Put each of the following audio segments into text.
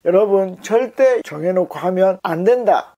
여러분 절대 정해놓고 하면 안 된다.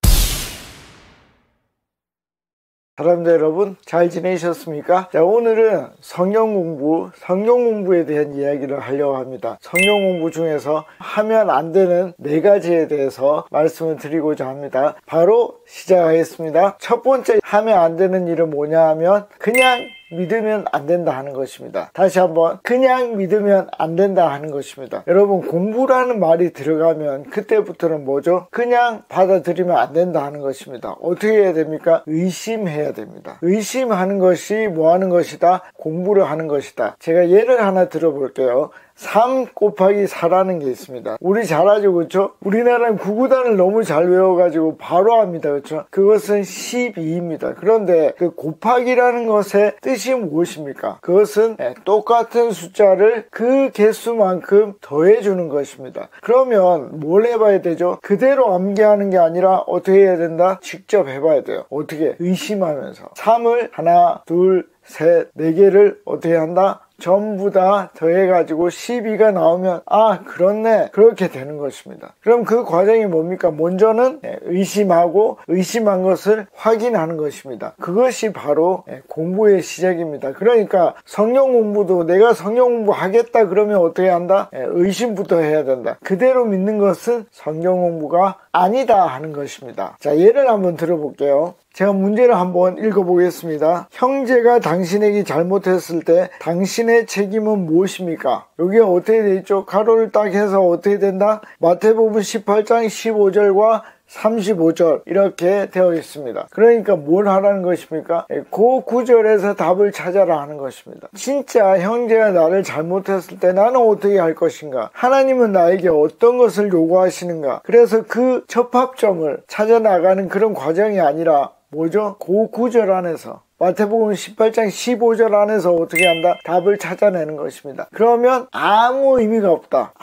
사람들 여러분 잘 지내셨습니까? 자, 오늘은 성경 공부에 대한 이야기를 하려고 합니다. 성경 공부 중에서 하면 안 되는 4가지에 대해서 말씀을 드리고자 합니다. 바로 시작하겠습니다. 첫 번째 하면 안 되는 일은 뭐냐 하면 그냥 믿으면 안 된다 하는 것입니다. 다시 한번 그냥 믿으면 안 된다 하는 것입니다. 여러분 공부라는 말이 들어가면 그때부터는 뭐죠? 그냥 받아들이면 안 된다 하는 것입니다. 어떻게 해야 됩니까? 의심해야 됩니다. 의심하는 것이 뭐 하는 것이다? 공부를 하는 것이다. 제가 예를 하나 들어볼게요. 3 곱하기 4라는 게 있습니다. 우리 잘하죠, 그렇죠? 우리나라는 구구단을 너무 잘 외워가지고 바로 합니다, 그렇죠? 그것은 12입니다. 그런데 그 곱하기라는 것의 뜻이 무엇입니까? 그것은 똑같은 숫자를 그 개수만큼 더해주는 것입니다. 그러면 뭘 해봐야 되죠? 그대로 암기하는 게 아니라 어떻게 해야 된다? 직접 해봐야 돼요. 어떻게? 의심하면서 3을 하나, 둘, 셋, 4개를 어떻게 한다? 전부 다 더해가지고 12가 나오면 그렇네, 그렇게 되는 것입니다. 그럼 그 과정이 뭡니까? 먼저는 의심하고 의심한 것을 확인하는 것입니다. 그것이 바로 공부의 시작입니다. 그러니까 성경 공부도 내가 성경 공부 하겠다 그러면 어떻게 한다? 의심부터 해야 된다. 그대로 믿는 것은 성경 공부가 아니다 하는 것입니다. 자, 예를 한번 들어볼게요. 제가 문제를 한번 읽어보겠습니다. 형제가 당신에게 잘못했을 때 당신의 책임은 무엇입니까? 여기가 어떻게 되어 있죠? 가로를 딱 해서 어떻게 된다? 마태복음 18장 15절과 35절 이렇게 되어 있습니다. 그러니까 뭘 하라는 것입니까? 그 구절에서 답을 찾아라 하는 것입니다. 진짜 형제가 나를 잘못했을 때 나는 어떻게 할 것인가? 하나님은 나에게 어떤 것을 요구하시는가? 그래서 그 접합점을 찾아 나가는 그런 과정이 아니라 뭐죠? 그 구절 안에서 마태복음 18장 15절 안에서 어떻게 한다? 답을 찾아내는 것입니다. 그러면 아무 의미가 없다.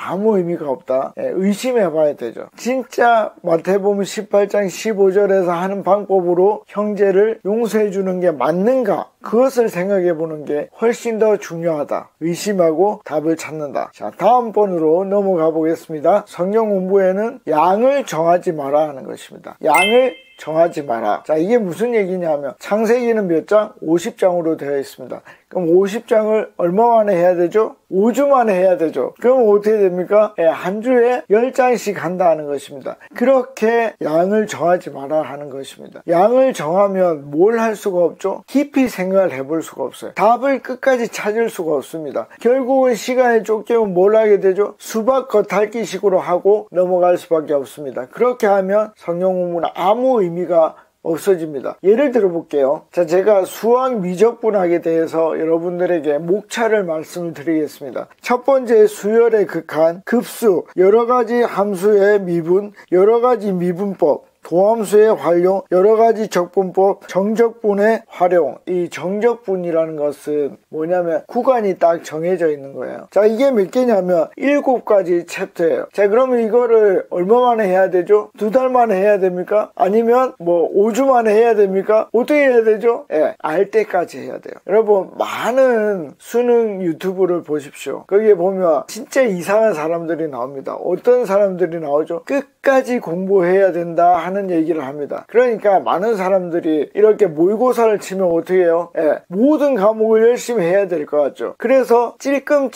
의심해 봐야 되죠. 진짜 마태복음 18장 15절에서 하는 방법으로 형제를 용서해 주는 게 맞는가? 그것을 생각해 보는 게 훨씬 더 중요하다. 의심하고 답을 찾는다. 자, 다음 번으로 넘어가 보겠습니다. 성경 공부에는 양을 정하지 마라 하는 것입니다. 양을 정하지 마라. 자, 이게 무슨 얘기냐면 창세기는 몇 장? 50장으로 되어 있습니다. 그럼 50장을 얼마 만에 해야 되죠? 5주 만에 해야 되죠. 그럼 어떻게 됩니까? 한 주에 10장씩 한다 하는 것입니다. 그렇게 양을 정하지 마라 하는 것입니다. 양을 정하면 뭘 할 수가 없죠? 깊이 생각을 해볼 수가 없어요. 답을 끝까지 찾을 수가 없습니다. 결국은 시간에 쫓기면 뭘 하게 되죠? 수박 겉핥기식으로 하고 넘어갈 수밖에 없습니다. 그렇게 하면 성경 공부는 아무 의미가 없어집니다. 예를 들어 볼게요. 자, 제가 수학 미적분학에 대해서 여러분들에게 목차를 말씀을 드리겠습니다. 첫 번째 수열의 극한, 급수, 여러가지 함수의 미분, 여러가지 미분법, 도함수의 활용, 여러가지 적분법, 정적분의 활용. 이 정적분이라는 것은 뭐냐면 구간이 딱 정해져 있는 거예요. 자, 이게 몇 개냐면 7가지 챕터예요. 자, 그러면 이거를 얼마 만에 해야 되죠? 2달 만에 해야 됩니까? 아니면 5주 만에 해야 됩니까? 어떻게 해야 되죠? 알 때까지 해야 돼요. 여러분, 많은 수능 유튜브를 보십시오. 거기에 보면 진짜 이상한 사람들이 나옵니다. 어떤 사람들이 나오죠? 끝까지 공부해야 된다 하는 얘기를 합니다. 그러니까 많은 사람들이 이렇게 모의고사를 치면 어떻게 해요? 모든 과목을 열심히 해야 될 것 같죠. 그래서 찔끔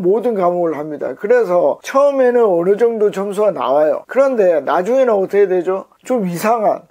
모든 과목을 합니다. 그래서 처음에는 어느 정도 점수가 나와요. 그런데 나중에는 어떻게 되죠? 좀 이상한,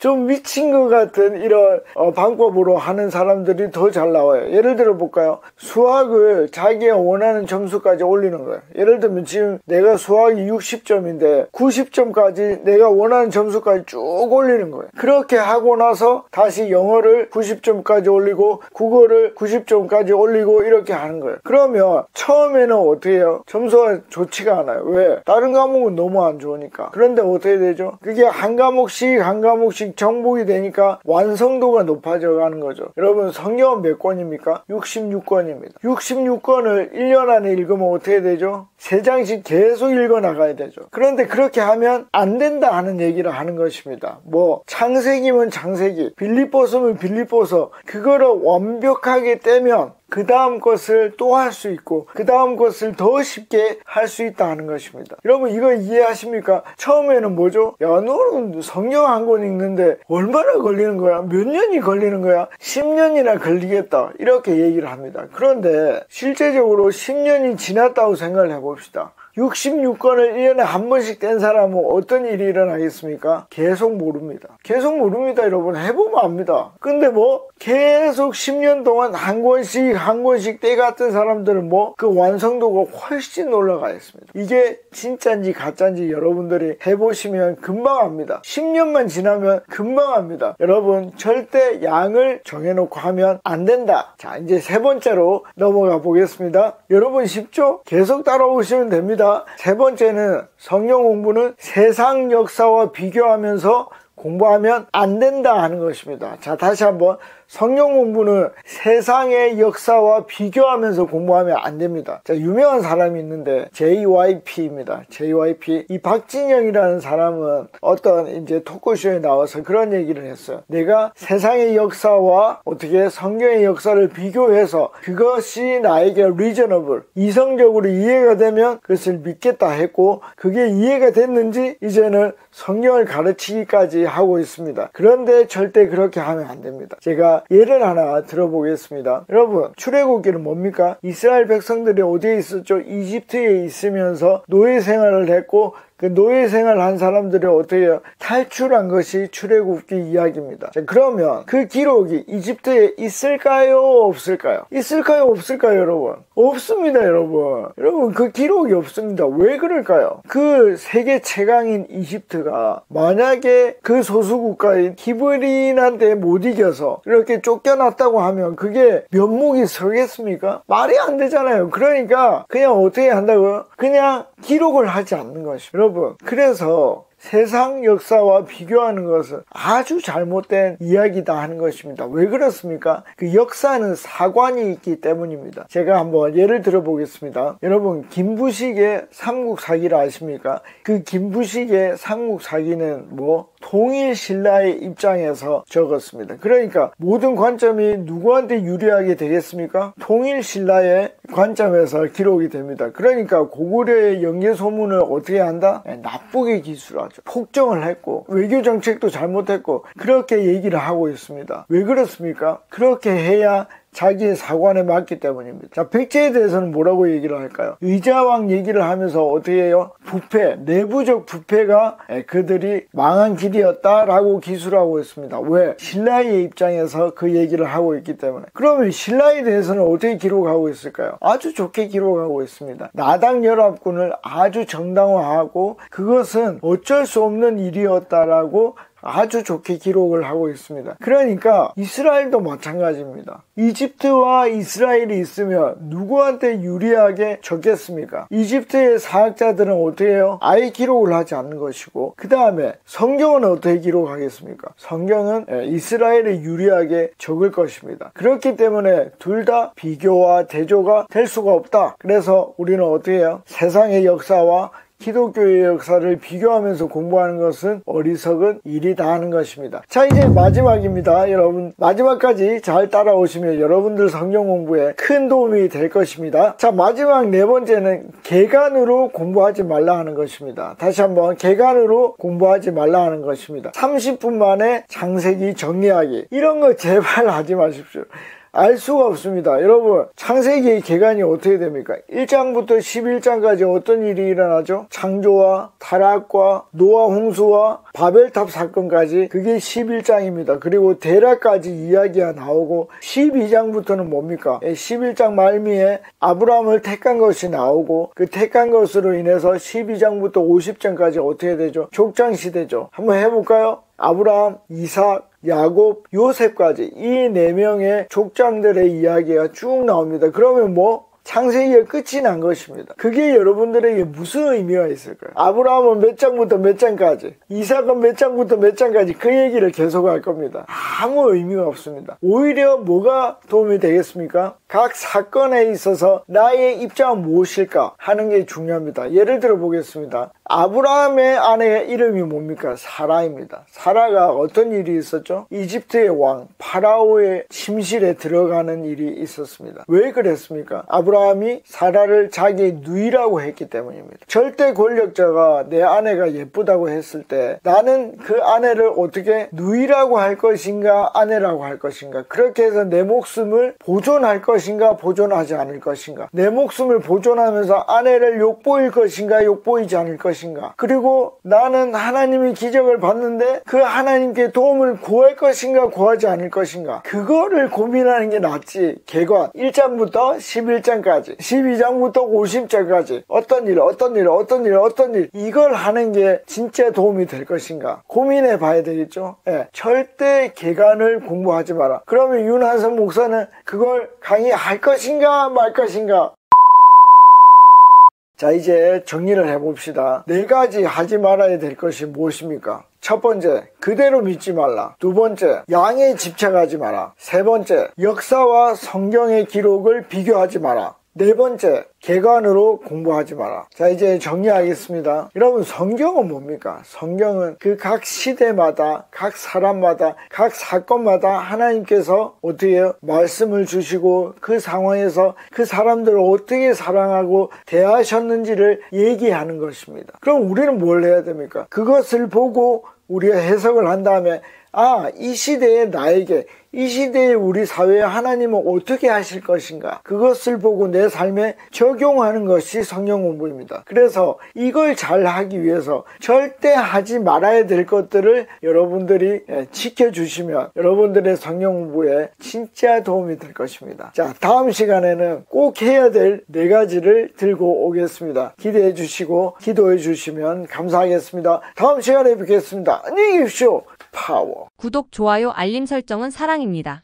좀 미친 것 같은 이런 방법으로 하는 사람들이 더 잘 나와요. 예를 들어 볼까요? 수학을 자기가 원하는 점수까지 올리는 거예요. 예를 들면 지금 내가 수학이 60점인데 90점까지 내가 원하는 점수까지 쭉 올리는 거예요. 그렇게 하고 나서 다시 영어를 90점까지 올리고 국어를 90점까지 올리고 이렇게 하는 거예요. 그러면 처음에는 어떻게 해요? 점수가 좋지가 않아요. 왜? 다른 과목은 너무 안 좋으니까. 그런데 어떻게 되죠? 그게 한 과목씩 정복이 되니까 완성도가 높아져 가는 거죠. 여러분, 성경은 몇 권입니까? 66권입니다. 66권을 1년 안에 읽으면 어떻게 되죠? 3장씩 계속 읽어 나가야 되죠. 그런데 그렇게 하면 안 된다 하는 얘기를 하는 것입니다. 창세기면 창세기, 빌립보서면 빌립보서, 그거를 완벽하게 떼면 그 다음 것을 또 할 수 있고 그 다음 것을 더 쉽게 할 수 있다 하는 것입니다. 여러분 이거 이해하십니까? 처음에는 뭐죠? 야 너는 성경 한 권 읽는데 얼마나 걸리는 거야? 몇 년이 걸리는 거야? 10년이나 걸리겠다 이렇게 얘기를 합니다. 그런데 실제적으로 10년이 지났다고 생각을 해봅시다. 66권을 1년에 한 번씩 뗀 사람은 어떤 일이 일어나겠습니까? 계속 모릅니다. 계속 모릅니다. 여러분 해보면 압니다. 근데 뭐 계속 10년 동안 한 권씩 떼갔던 사람들은 뭐 그 완성도가 훨씬 올라가 있습니다. 이게 진짜인지 가짜인지 여러분들이 해보시면 금방 압니다. 10년만 지나면 금방 압니다. 여러분 절대 양을 정해놓고 하면 안 된다. 자 이제 세 번째로 넘어가 보겠습니다. 여러분 쉽죠? 계속 따라오시면 됩니다. 세 번째는 성경 공부는 세상 역사와 비교하면서 공부하면 안 된다 하는 것입니다. 자 다시 한번 성경 공부는 세상의 역사와 비교하면서 공부하면 안 됩니다. 자 유명한 사람이 있는데 JYP입니다. JYP 이 박진영이라는 사람은 어떤 이제 토크쇼에 나와서 그런 얘기를 했어요. 내가 세상의 역사와 어떻게 성경의 역사를 비교해서 그것이 나에게 reasonable 이성적으로 이해가 되면 그것을 믿겠다 했고 그게 이해가 됐는지 이제는 성경을 가르치기까지 하고 있습니다. 그런데 절대 그렇게 하면 안 됩니다. 제가 예를 하나 들어보겠습니다. 여러분 출애굽기는 뭡니까? 이스라엘 백성들이 어디에 있었죠? 이집트에 있으면서 노예 생활을 했고 그 노예 생활 한 사람들이 어떻게 해요? 탈출한 것이 출애굽기 이야기입니다. 자, 그러면 그 기록이 이집트에 있을까요? 없을까요? 있을까요? 없을까요? 여러분? 없습니다. 여러분 그 기록이 없습니다. 왜 그럴까요? 그 세계 최강인 이집트가 만약에 그 소수국가인 히브리인한테 못 이겨서 이렇게 쫓겨났다고 하면 그게 면목이 서겠습니까? 말이 안 되잖아요. 그러니까 그냥 어떻게 한다고요? 그냥 기록을 하지 않는 것입니다. 여러분 그래서 세상 역사와 비교하는 것은 아주 잘못된 이야기다 하는 것입니다. 왜 그렇습니까? 그 역사는 사관이 있기 때문입니다. 제가 한번 예를 들어 보겠습니다. 여러분 김부식의 삼국사기를 아십니까? 그 김부식의 삼국사기는 뭐 통일 신라의 입장에서 적었습니다. 그러니까 모든 관점이 누구한테 유리하게 되겠습니까? 통일 신라의 관점에서 기록이 됩니다. 그러니까 고구려의 영계소문을 어떻게 한다? 나쁘게 기술하죠. 폭정을 했고 외교 정책도 잘못했고 그렇게 얘기를 하고 있습니다. 왜 그렇습니까? 그렇게 해야 자기의 사관에 맞기 때문입니다. 자, 백제에 대해서는 뭐라고 얘기를 할까요? 의자왕 얘기를 하면서 어떻게 해요? 부패, 내부적 부패가 그들이 망한 길이었다라고 기술하고 있습니다. 왜? 신라의 입장에서 그 얘기를 하고 있기 때문에. 그러면 신라에 대해서는 어떻게 기록하고 있을까요? 아주 좋게 기록하고 있습니다. 나당 연합군을 아주 정당화하고 그것은 어쩔 수 없는 일이었다라고 아주 좋게 기록을 하고 있습니다. 그러니까 이스라엘도 마찬가지입니다. 이집트와 이스라엘이 있으면 누구한테 유리하게 적겠습니까? 이집트의 사학자들은 어떻게 해요? 아예 기록을 하지 않는 것이고 그 다음에 성경은 어떻게 기록하겠습니까? 성경은 이스라엘에 유리하게 적을 것입니다. 그렇기 때문에 둘 다 비교와 대조가 될 수가 없다. 그래서 우리는 어떻게 해요? 세상의 역사와 기독교의 역사를 비교하면서 공부하는 것은 어리석은 일이다 하는 것입니다. 자 이제 마지막입니다. 여러분 마지막까지 잘 따라오시면 여러분들 성경 공부에 큰 도움이 될 것입니다. 자 마지막 네 번째는 개간으로 공부하지 말라 하는 것입니다. 다시 한번 개간으로 공부하지 말라 하는 것입니다. 30분 만에 창세기 정리하기 이런 거 제발 하지 마십시오. 알 수가 없습니다. 여러분 창세기의 개간이 어떻게 됩니까? 1장부터 11장까지 어떤 일이 일어나죠? 창조와 타락과 노아 홍수와 바벨탑 사건까지 그게 11장입니다. 그리고 데라까지 이야기가 나오고 12장부터는 뭡니까? 11장 말미에 아브라함을 택한 것이 나오고 그 택한 것으로 인해서 12장부터 50장까지 어떻게 되죠? 족장시대죠. 한번 해볼까요? 아브라함, 이삭, 야곱, 요셉까지 이 4명의 족장들의 이야기가 쭉 나옵니다. 그러면 뭐? 창세기가 끝이 난 것입니다. 그게 여러분들에게 무슨 의미가 있을까요? 아브라함은 몇 장부터 몇 장까지, 이삭은 몇 장부터 몇 장까지 그 얘기를 계속할 겁니다. 아무 의미가 없습니다. 오히려 뭐가 도움이 되겠습니까? 각 사건에 있어서 나의 입장은 무엇일까 하는 게 중요합니다. 예를 들어 보겠습니다. 아브라함의 아내의 이름이 뭡니까? 사라입니다. 사라가 어떤 일이 있었죠? 이집트의 왕 파라오의 침실에 들어가는 일이 있었습니다. 왜 그랬습니까? 아브라함이 사라를 자기의 누이라고 했기 때문입니다. 절대 권력자가 내 아내가 예쁘다고 했을 때 나는 그 아내를 어떻게 누이라고 할 것인가 아내라고 할 것인가, 그렇게 해서 내 목숨을 보존할 것인가 보존하지 않을 것인가, 내 목숨을 보존하면서 아내를 욕보일 것인가 욕보이지 않을 것인가, 그리고 나는 하나님의 기적을 봤는데 그 하나님께 도움을 구할 것인가 구하지 않을 것인가, 그거를 고민하는 게 낫지. 개관 1장부터 11장까지 12장부터 50장까지 어떤 일 이걸 하는 게 진짜 도움이 될 것인가 고민해 봐야 되겠죠. 절대 개관을 공부하지 마라. 그러면 윤한선 목사는 그걸 강의할 것인가 말 것인가. 자, 이제 정리를 해봅시다. 4가지 하지 말아야 될 것이 무엇입니까? 첫 번째, 그대로 믿지 말라. 두 번째, 양에 집착하지 마라. 세 번째, 역사와 성경의 기록을 비교하지 마라. 네 번째, 개관으로 공부하지 마라. 자, 이제 정리하겠습니다. 여러분, 성경은 뭡니까? 성경은 그 각 시대마다, 각 사람마다, 각 사건마다 하나님께서 어떻게 해요? 말씀을 주시고 그 상황에서 그 사람들을 어떻게 사랑하고 대하셨는지를 얘기하는 것입니다. 그럼 우리는 뭘 해야 됩니까? 그것을 보고 우리가 해석을 한 다음에 이 시대의 나에게, 이 시대의 우리 사회에 하나님은 어떻게 하실 것인가, 그것을 보고 내 삶에 적용하는 것이 성경 공부입니다. 그래서 이걸 잘 하기 위해서 절대 하지 말아야 될 것들을 여러분들이 지켜주시면 여러분들의 성경 공부에 진짜 도움이 될 것입니다. 자, 다음 시간에는 꼭 해야 될 4가지를 들고 오겠습니다. 기대해 주시고 기도해 주시면 감사하겠습니다. 다음 시간에 뵙겠습니다. 안녕히 계십시오. 파워. 구독, 좋아요, 알림 설정은 사랑입니다.